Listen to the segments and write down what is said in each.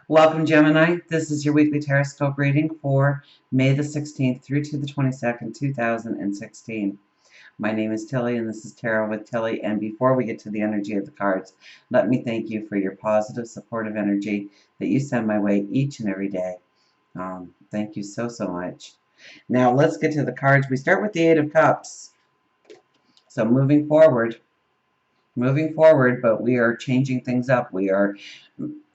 Welcome, Gemini. This is your weekly Teroscope reading for May the 16th through to the 22nd, 2016. My name is Tilly, and this is Tarot with Tilly. And before we get to the energy of the cards, let me thank you for your positive, supportive energy that you send my way each and every day. Thank you so, so much. Now, let's get to the cards. We start with the Eight of Cups. So, moving forward, but we are changing things up. We are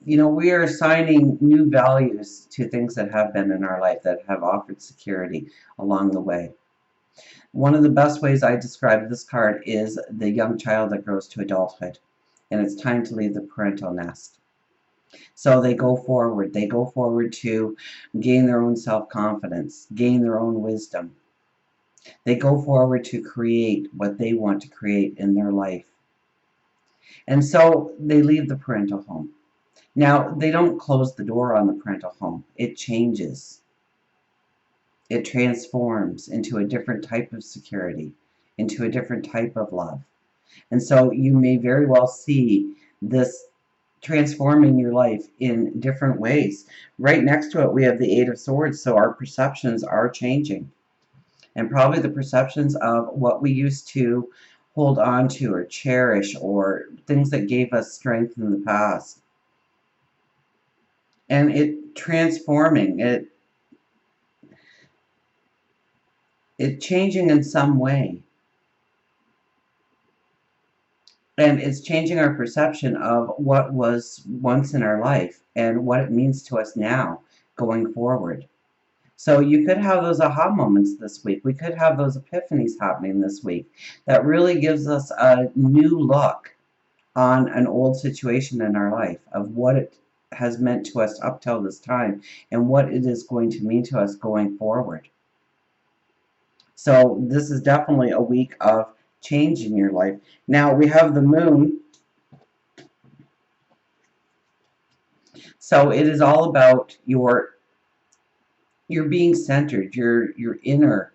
assigning new values to things that have been in our life that have offered security along the way. One of the best ways I describe this card is the young child that grows to adulthood, and it's time to leave the parental nest. So they go forward. They go forward to gain their own self-confidence, gain their own wisdom. They go forward to create what they want to create in their life. And so they leave the parental home. Now, they don't close the door on the parental home. It changes. It transforms into a different type of security, into a different type of love. And so you may very well see this transforming your life in different ways. Right next to it, we have the Eight of Swords, so our perceptions are changing. And probably the perceptions of what we used to hold on to or cherish or things that gave us strength in the past. And it transforming, it changing in some way. And it's changing our perception of what was once in our life and what it means to us now going forward. So you could have those aha moments this week. We could have those epiphanies happening this week that really gives us a new look on an old situation in our life of what it has meant to us up till this time and what it is going to mean to us going forward. So this is definitely a week of change in your life. Now we have the moon. So it is all about your being centered, your inner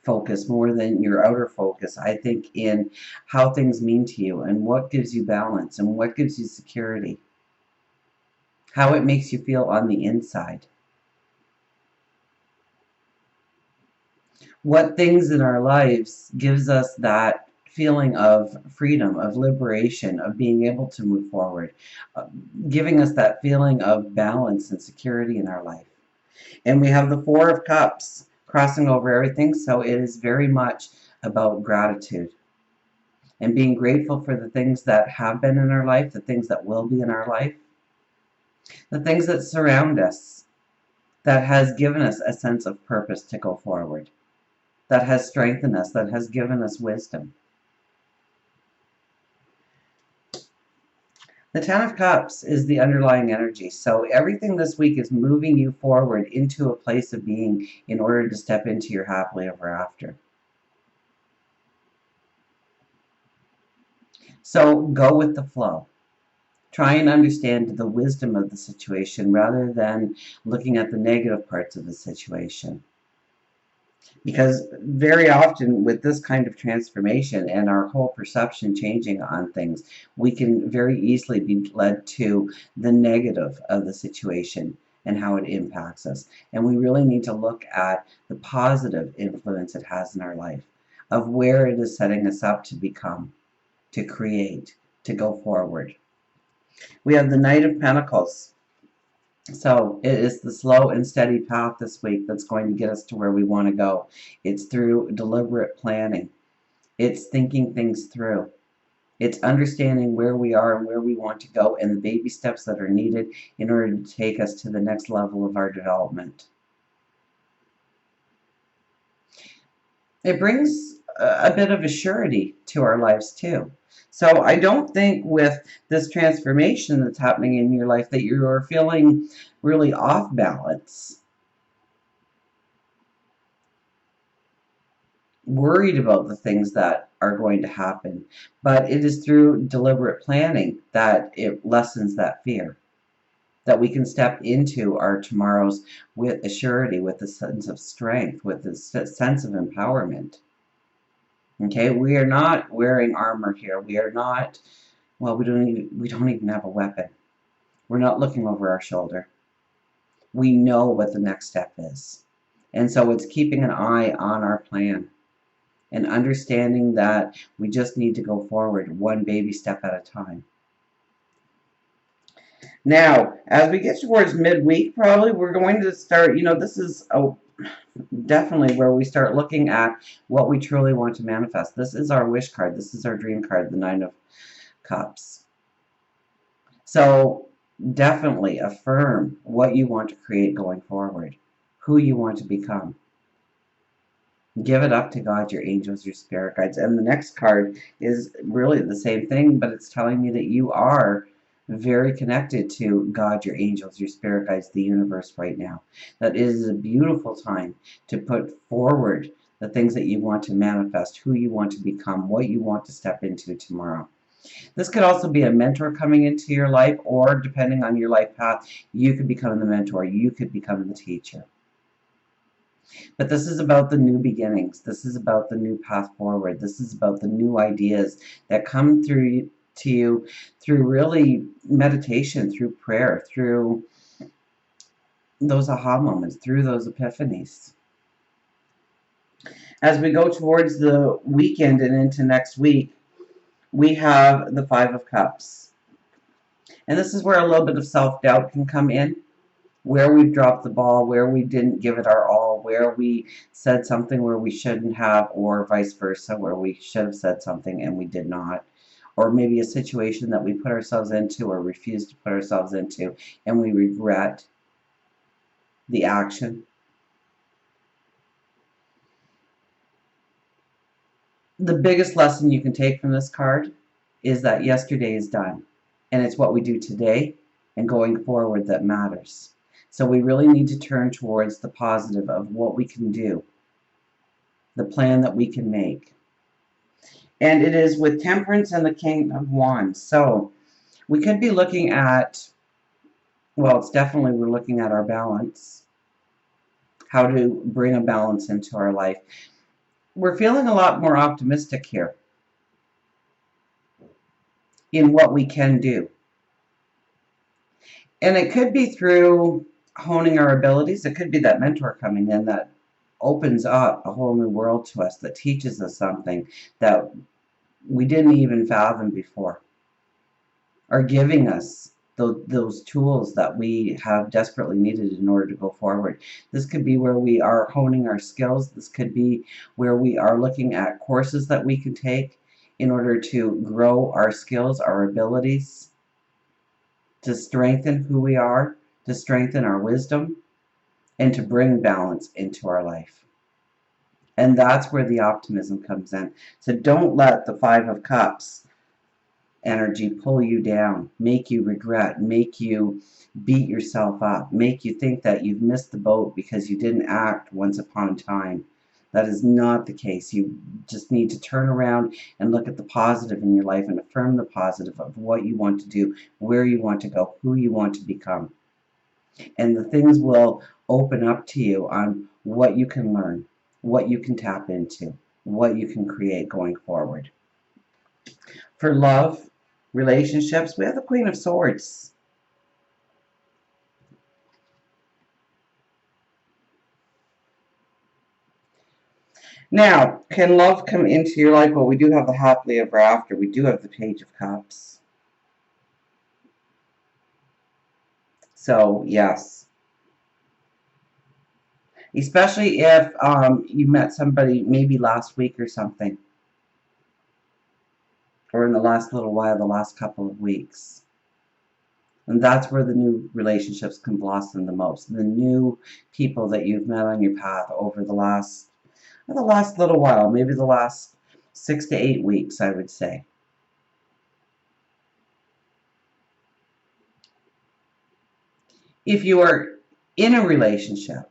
focus more than your outer focus. I think in how things mean to you and what gives you balance and what gives you security. How it makes you feel on the inside. What things in our lives gives us that feeling of freedom, of liberation, of being able to move forward, giving us that feeling of balance and security in our life. And we have the Four of Cups crossing over everything, so it is very much about gratitude and being grateful for the things that have been in our life, the things that will be in our life, the things that surround us, that has given us a sense of purpose to go forward, that has strengthened us, that has given us wisdom. The Ten of Cups is the underlying energy. So everything this week is moving you forward into a place of being in order to step into your happily ever after. So go with the flow. Try and understand the wisdom of the situation rather than looking at the negative parts of the situation. Because very often with this kind of transformation and our whole perception changing on things, we can very easily be led to the negative of the situation and how it impacts us. And we really need to look at the positive influence it has in our life, of where it is setting us up to become, to create, to go forward. We have the Knight of Pentacles. So it is the slow and steady path this week that's going to get us to where we want to go. It's through deliberate planning. It's thinking things through. It's understanding where we are and where we want to go and the baby steps that are needed in order to take us to the next level of our development. It brings a bit of a surety to our lives too. So I don't think with this transformation that's happening in your life that you're feeling really off balance, worried about the things that are going to happen. But it is through deliberate planning that it lessens that fear, that we can step into our tomorrows with a surety, with a sense of strength, with a sense of empowerment. Okay, we are not wearing armor here. We are not, well, we don't even have a weapon. We're not looking over our shoulder. We know what the next step is. And so it's keeping an eye on our plan and understanding that we just need to go forward one baby step at a time. Now, as we get towards midweek, probably we're going to start, this is definitely where we start looking at what we truly want to manifest. This is our wish card. This is our dream card, the Nine of Cups. So definitely affirm what you want to create going forward, who you want to become. Give it up to God, your angels, your spirit guides. And the next card is really the same thing, but it's telling me that you are very connected to God, your angels, your spirit guides, the universe right now. That is a beautiful time to put forward the things that you want to manifest, who you want to become, what you want to step into tomorrow. This could also be a mentor coming into your life, or depending on your life path, you could become the mentor, you could become the teacher. But this is about the new beginnings. This is about the new path forward. This is about the new ideas that come through to you through really meditation, through prayer, through those aha moments, through those epiphanies. As we go towards the weekend and into next week, we have the Five of Cups. And this is where a little bit of self-doubt can come in, where we've dropped the ball, where we didn't give it our all, where we said something where we shouldn't have, or vice versa, where we should have said something and we did not. Or maybe a situation that we put ourselves into or refused to put ourselves into, and we regret the action. The biggest lesson you can take from this card is that yesterday is done, and it's what we do today and going forward that matters. So we really need to turn towards the positive of what we can do, the plan that we can make. And it is with Temperance and the King of Wands. So we could be looking at, well, it's definitely we're looking at our balance, how to bring a balance into our life. We're feeling a lot more optimistic here in what we can do. And it could be through honing our abilities. It could be that mentor coming in that opens up a whole new world to us, that teaches us something that we didn't even fathom before, or giving us those tools that we have desperately needed in order to go forward. This could be where we are honing our skills. This could be where we are looking at courses that we can take in order to grow our skills, our abilities, to strengthen who we are, to strengthen our wisdom, and to bring balance into our life. And that's where the optimism comes in. So don't let the Five of Cups energy pull you down, make you regret, make you beat yourself up, make you think that you've missed the boat because you didn't act once upon a time. That is not the case. You just need to turn around and look at the positive in your life and affirm the positive of what you want to do, where you want to go, who you want to become. And the things will open up to you on what you can learn, what you can tap into, what you can create going forward. For love, relationships, we have the Queen of Swords. Now, can love come into your life? Well, we do have the happily ever after. We do have the Page of Cups. So, yes. Especially if you met somebody maybe last week or something. Or in the last little while, the last couple of weeks. And that's where the new relationships can blossom the most. The new people that you've met on your path over the last little while, maybe the last 6 to 8 weeks, I would say. If you are in a relationship,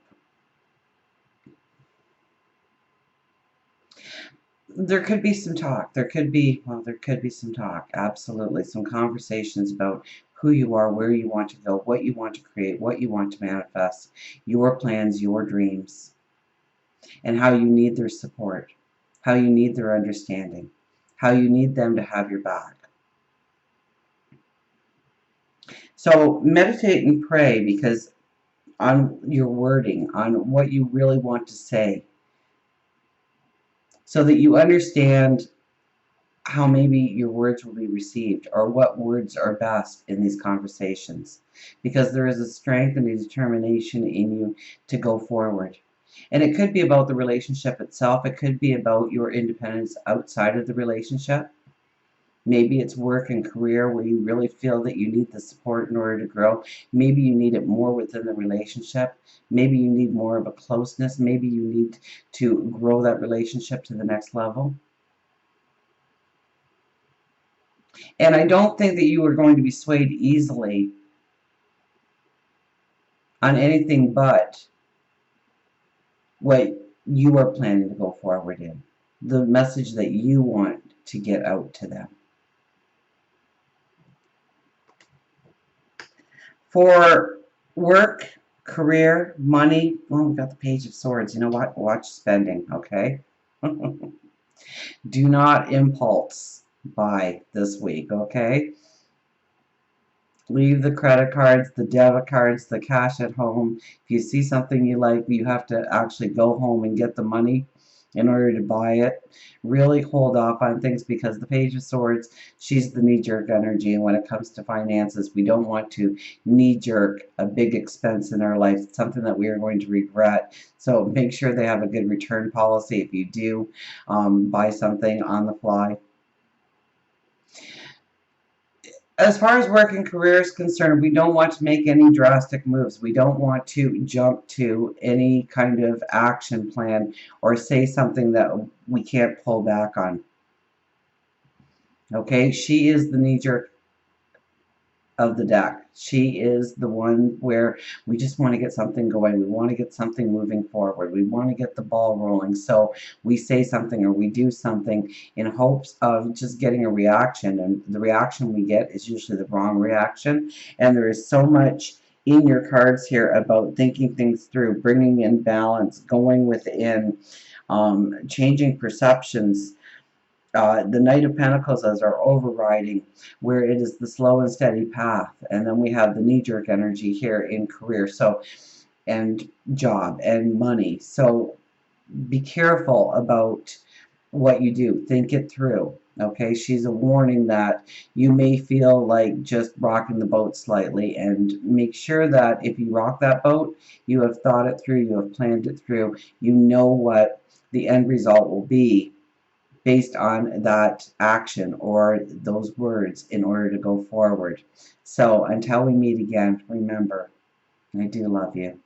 there could be some talk. There could be some talk. Absolutely. Some conversations about who you are, where you want to go, what you want to create, what you want to manifest, your plans, your dreams, and how you need their support, how you need their understanding, how you need them to have your back. So meditate and pray because on your wording, on what you really want to say, so that you understand how maybe your words will be received or what words are best in these conversations, because there is a strength and a determination in you to go forward. And it could be about the relationship itself. It could be about your independence outside of the relationship. Maybe it's work and career where you really feel that you need the support in order to grow. Maybe you need it more within the relationship. Maybe you need more of a closeness. Maybe you need to grow that relationship to the next level. And I don't think that you are going to be swayed easily on anything but what you are planning to go forward in, the message that you want to get out to them. For work, career, money, well, we've got the Page of Swords. You know what? Watch spending, okay? Do not impulse buy this week, okay? Leave the credit cards, the debit cards, the cash at home. If you see something you like, you have to actually go home and get the money in order to buy it. Really hold off on things because the Page of Swords, she's the knee-jerk energy. And when it comes to finances, we don't want to knee-jerk a big expense in our life. It's something that we are going to regret. So make sure they have a good return policy if you do buy something on the fly. As far as work and career is concerned, we don't want to make any drastic moves. We don't want to jump to any kind of action plan or say something that we can't pull back on. Okay, she is the knee jerk of the deck. She is the one where we just want to get something going. We want to get something moving forward. We want to get the ball rolling. So we say something or we do something in hopes of just getting a reaction. And the reaction we get is usually the wrong reaction. And there is so much in your cards here about thinking things through, bringing in balance, going within, changing perceptions. The Knight of Pentacles as our overriding, where it is the slow and steady path. And then we have the knee-jerk energy here in career, so, and job and money. So be careful about what you do. Think it through. Okay, she's a warning that you may feel like just rocking the boat slightly, and make sure that if you rock that boat, you have thought it through, you have planned it through, you know what the end result will be based on that action or those words in order to go forward. So until we meet again, remember, I do love you.